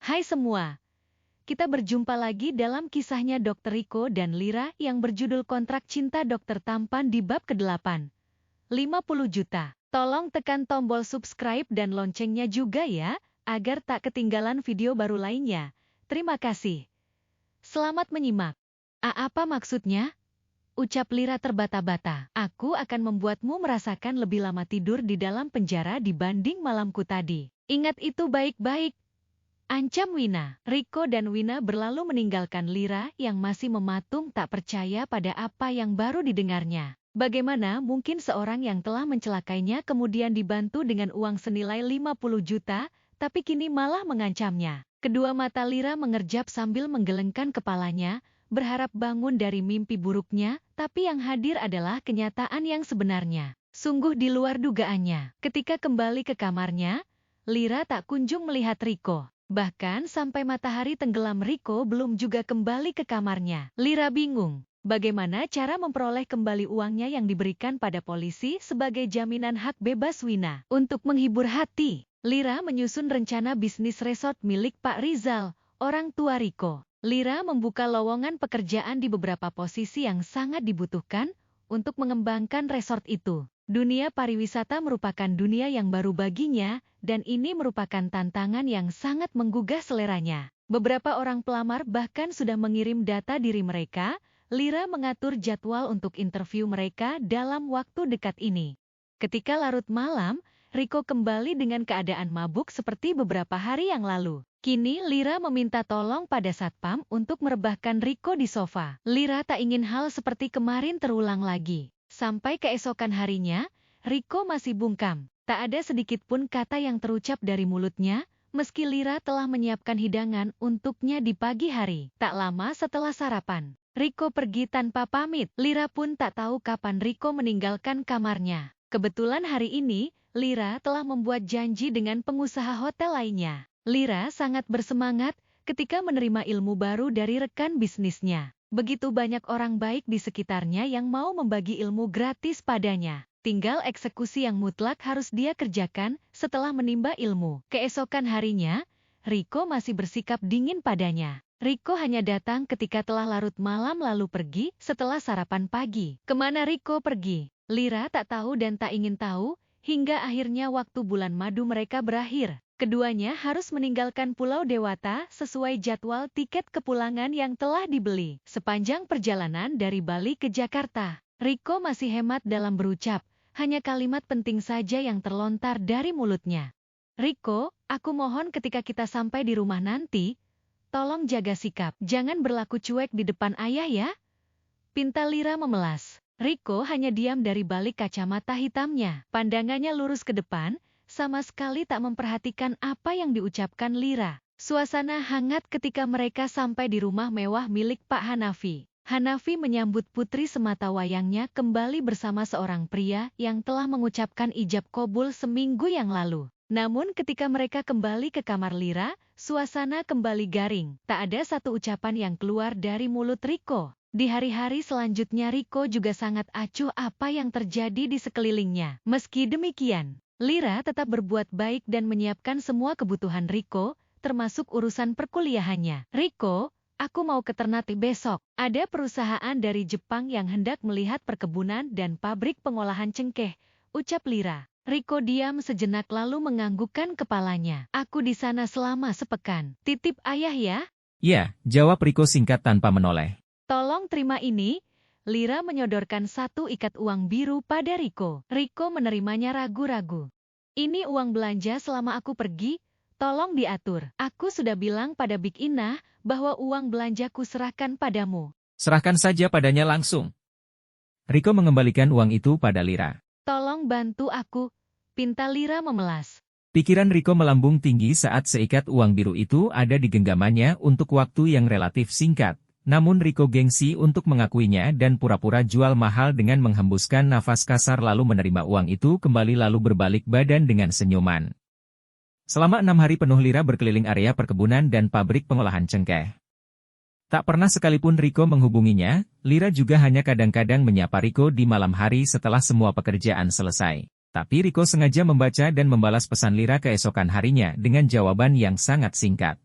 Hai semua, kita berjumpa lagi dalam kisahnya Dr. Riko dan Lira yang berjudul Kontrak Cinta Dokter Tampan di bab ke-8. 50 juta. Tolong tekan tombol subscribe dan loncengnya juga ya, agar tak ketinggalan video baru lainnya. Terima kasih. Selamat menyimak. Apa maksudnya? Ucap Lira terbata-bata. Aku akan membuatmu merasakan lebih lama tidur di dalam penjara dibanding malamku tadi. Ingat itu baik-baik. Ancam Wina. Riko dan Wina berlalu meninggalkan Lira yang masih mematung tak percaya pada apa yang baru didengarnya. Bagaimana mungkin seorang yang telah mencelakainya kemudian dibantu dengan uang senilai 50 juta, tapi kini malah mengancamnya. Kedua mata Lira mengerjap sambil menggelengkan kepalanya, berharap bangun dari mimpi buruknya, tapi yang hadir adalah kenyataan yang sebenarnya. Sungguh di luar dugaannya. Ketika kembali ke kamarnya, Lira tak kunjung melihat Riko. Bahkan sampai matahari tenggelam Riko belum juga kembali ke kamarnya. Lira bingung. Bagaimana cara memperoleh kembali uangnya yang diberikan pada polisi sebagai jaminan hak bebas Wina. Untuk menghibur hati, Lira menyusun rencana bisnis resort milik Pak Rizal, orang tua Riko. Lira membuka lowongan pekerjaan di beberapa posisi yang sangat dibutuhkan untuk mengembangkan resort itu. Dunia pariwisata merupakan dunia yang baru baginya, dan ini merupakan tantangan yang sangat menggugah seleranya. Beberapa orang pelamar bahkan sudah mengirim data diri mereka. Lira mengatur jadwal untuk interview mereka dalam waktu dekat ini. Ketika larut malam, Riko kembali dengan keadaan mabuk seperti beberapa hari yang lalu. Kini Lira meminta tolong pada satpam untuk merebahkan Riko di sofa. Lira tak ingin hal seperti kemarin terulang lagi. Sampai keesokan harinya, Riko masih bungkam. Tak ada sedikit pun kata yang terucap dari mulutnya, meski Lira telah menyiapkan hidangan untuknya di pagi hari. Tak lama setelah sarapan, Riko pergi tanpa pamit. Lira pun tak tahu kapan Riko meninggalkan kamarnya. Kebetulan hari ini, Lira telah membuat janji dengan pengusaha hotel lainnya. Lira sangat bersemangat ketika menerima ilmu baru dari rekan bisnisnya. Begitu banyak orang baik di sekitarnya yang mau membagi ilmu gratis padanya. Tinggal eksekusi yang mutlak harus dia kerjakan setelah menimba ilmu. Keesokan harinya, Riko masih bersikap dingin padanya. Riko hanya datang ketika telah larut malam lalu pergi setelah sarapan pagi. Kemana Riko pergi? Lira tak tahu dan tak ingin tahu, hingga akhirnya waktu bulan madu mereka berakhir. Keduanya harus meninggalkan Pulau Dewata sesuai jadwal tiket kepulangan yang telah dibeli. Sepanjang perjalanan dari Bali ke Jakarta, Riko masih hemat dalam berucap, hanya kalimat penting saja yang terlontar dari mulutnya. Riko, aku mohon ketika kita sampai di rumah nanti, tolong jaga sikap, jangan berlaku cuek di depan ayah ya. Pinta Lira memelas. Riko hanya diam dari balik kacamata hitamnya. Pandangannya lurus ke depan, sama sekali tak memperhatikan apa yang diucapkan Lira. Suasana hangat ketika mereka sampai di rumah mewah milik Pak Hanafi. Hanafi menyambut putri semata wayangnya kembali bersama seorang pria yang telah mengucapkan ijab kabul seminggu yang lalu. Namun ketika mereka kembali ke kamar Lira, suasana kembali garing. Tak ada satu ucapan yang keluar dari mulut Riko. Di hari-hari selanjutnya Riko juga sangat acuh apa yang terjadi di sekelilingnya. Meski demikian, Lira tetap berbuat baik dan menyiapkan semua kebutuhan Riko, termasuk urusan perkuliahannya. Riko, aku mau ke Ternate besok. Ada perusahaan dari Jepang yang hendak melihat perkebunan dan pabrik pengolahan cengkeh, ucap Lira. Riko diam sejenak lalu menganggukkan kepalanya. Aku di sana selama sepekan. Titip ayah ya? Ya, jawab Riko singkat tanpa menoleh. Tolong terima ini. Lira menyodorkan satu ikat uang biru pada Riko. Riko menerimanya ragu-ragu. Ini uang belanja selama aku pergi, tolong diatur. Aku sudah bilang pada Big Inah bahwa uang belanjaku serahkan padamu. Serahkan saja padanya langsung. Riko mengembalikan uang itu pada Lira. Tolong bantu aku, pinta Lira memelas. Pikiran Riko melambung tinggi saat seikat uang biru itu ada di genggamannya untuk waktu yang relatif singkat. Namun Riko gengsi untuk mengakuinya dan pura-pura jual mahal dengan menghembuskan nafas kasar lalu menerima uang itu kembali lalu berbalik badan dengan senyuman. Selama 6 hari penuh Lira berkeliling area perkebunan dan pabrik pengolahan cengkeh. Tak pernah sekalipun Riko menghubunginya, Lira juga hanya kadang-kadang menyapa Riko di malam hari setelah semua pekerjaan selesai. Tapi Riko sengaja membaca dan membalas pesan Lira keesokan harinya dengan jawaban yang sangat singkat.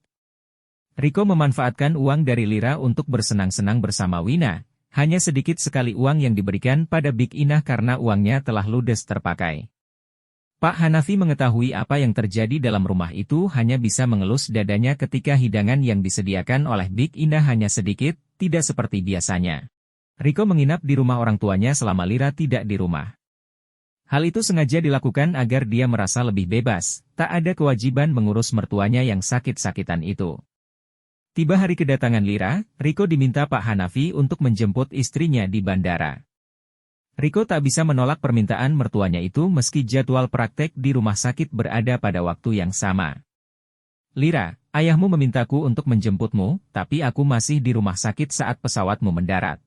Riko memanfaatkan uang dari Lira untuk bersenang-senang bersama Wina. Hanya sedikit sekali uang yang diberikan pada Big Inah karena uangnya telah ludes terpakai. Pak Hanafi mengetahui apa yang terjadi dalam rumah itu hanya bisa mengelus dadanya ketika hidangan yang disediakan oleh Big Inah hanya sedikit, tidak seperti biasanya. Riko menginap di rumah orang tuanya selama Lira tidak di rumah. Hal itu sengaja dilakukan agar dia merasa lebih bebas, tak ada kewajiban mengurus mertuanya yang sakit-sakitan itu. Tiba hari kedatangan Lira, Riko diminta Pak Hanafi untuk menjemput istrinya di bandara. Riko tak bisa menolak permintaan mertuanya itu meski jadwal praktek di rumah sakit berada pada waktu yang sama. Lira, ayahmu memintaku untuk menjemputmu, tapi aku masih di rumah sakit saat pesawatmu mendarat.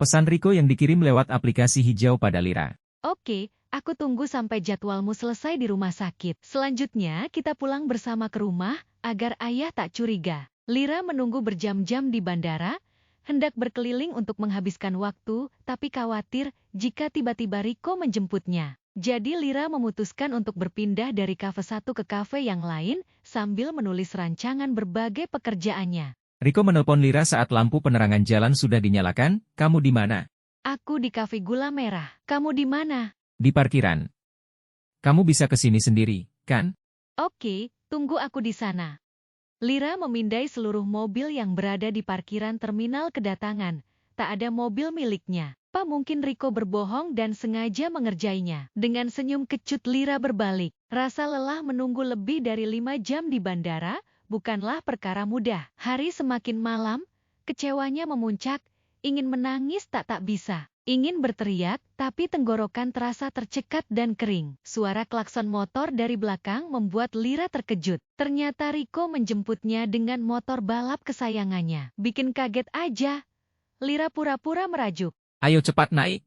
Pesan Riko yang dikirim lewat aplikasi hijau pada Lira. Oke, aku tunggu sampai jadwalmu selesai di rumah sakit. Selanjutnya kita pulang bersama ke rumah, agar ayah tak curiga. Lira menunggu berjam-jam di bandara, hendak berkeliling untuk menghabiskan waktu, tapi khawatir jika tiba-tiba Riko menjemputnya. Jadi Lira memutuskan untuk berpindah dari kafe satu ke kafe yang lain, sambil menulis rancangan berbagai pekerjaannya. Riko menelpon Lira saat lampu penerangan jalan sudah dinyalakan. Kamu di mana? Aku di kafe Gula Merah. Kamu di mana? Di parkiran. Kamu bisa ke sini sendiri, kan? Oke, tunggu aku di sana. Lira memindai seluruh mobil yang berada di parkiran terminal kedatangan. Tak ada mobil miliknya. Apa mungkin Riko berbohong dan sengaja mengerjainya? Dengan senyum kecut Lira berbalik. Rasa lelah menunggu lebih dari 5 jam di bandara, bukanlah perkara mudah. Hari semakin malam, kecewanya memuncak, ingin menangis tak bisa. Ingin berteriak, tapi tenggorokan terasa tercekat dan kering. Suara klakson motor dari belakang membuat Lira terkejut. Ternyata Riko menjemputnya dengan motor balap kesayangannya. Bikin kaget aja. Lira pura-pura merajuk. Ayo cepat naik.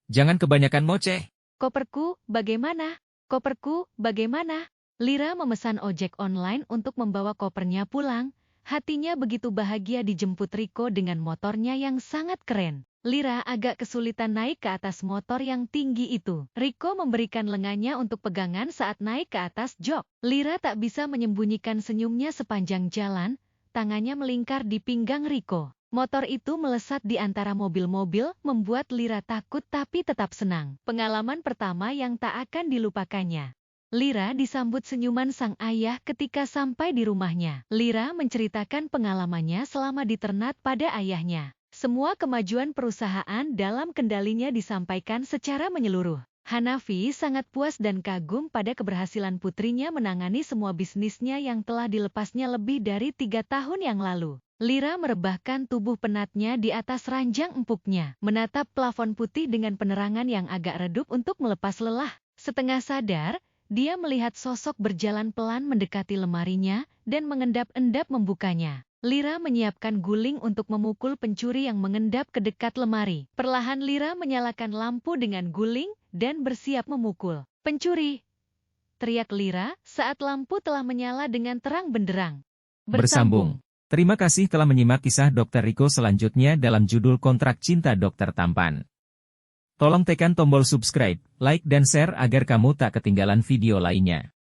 Jangan kebanyakan ngoceh. Koperku, bagaimana? Koperku, bagaimana? Lira memesan ojek online untuk membawa kopernya pulang. Hatinya begitu bahagia dijemput Riko dengan motornya yang sangat keren. Lira agak kesulitan naik ke atas motor yang tinggi itu. Riko memberikan lengannya untuk pegangan saat naik ke atas jok. Lira tak bisa menyembunyikan senyumnya sepanjang jalan, tangannya melingkar di pinggang Riko. Motor itu melesat di antara mobil-mobil, membuat Lira takut tapi tetap senang. Pengalaman pertama yang tak akan dilupakannya. Lira disambut senyuman sang ayah ketika sampai di rumahnya. Lira menceritakan pengalamannya selama di Ternate pada ayahnya. Semua kemajuan perusahaan dalam kendalinya disampaikan secara menyeluruh. Hanafi sangat puas dan kagum pada keberhasilan putrinya menangani semua bisnisnya yang telah dilepasnya lebih dari 3 tahun yang lalu. Lira merebahkan tubuh penatnya di atas ranjang empuknya, menatap plafon putih dengan penerangan yang agak redup untuk melepas lelah. Setengah sadar, dia melihat sosok berjalan pelan mendekati lemarinya dan mengendap-endap membukanya. Lira menyiapkan guling untuk memukul pencuri yang mengendap ke dekat lemari. Perlahan Lira menyalakan lampu dengan guling dan bersiap memukul. Pencuri! Teriak Lira saat lampu telah menyala dengan terang benderang. Bersambung. Terima kasih telah menyimak kisah Dr. Riko selanjutnya dalam judul Kontrak Cinta Dokter Tampan. Tolong tekan tombol subscribe, like dan share agar kamu tak ketinggalan video lainnya.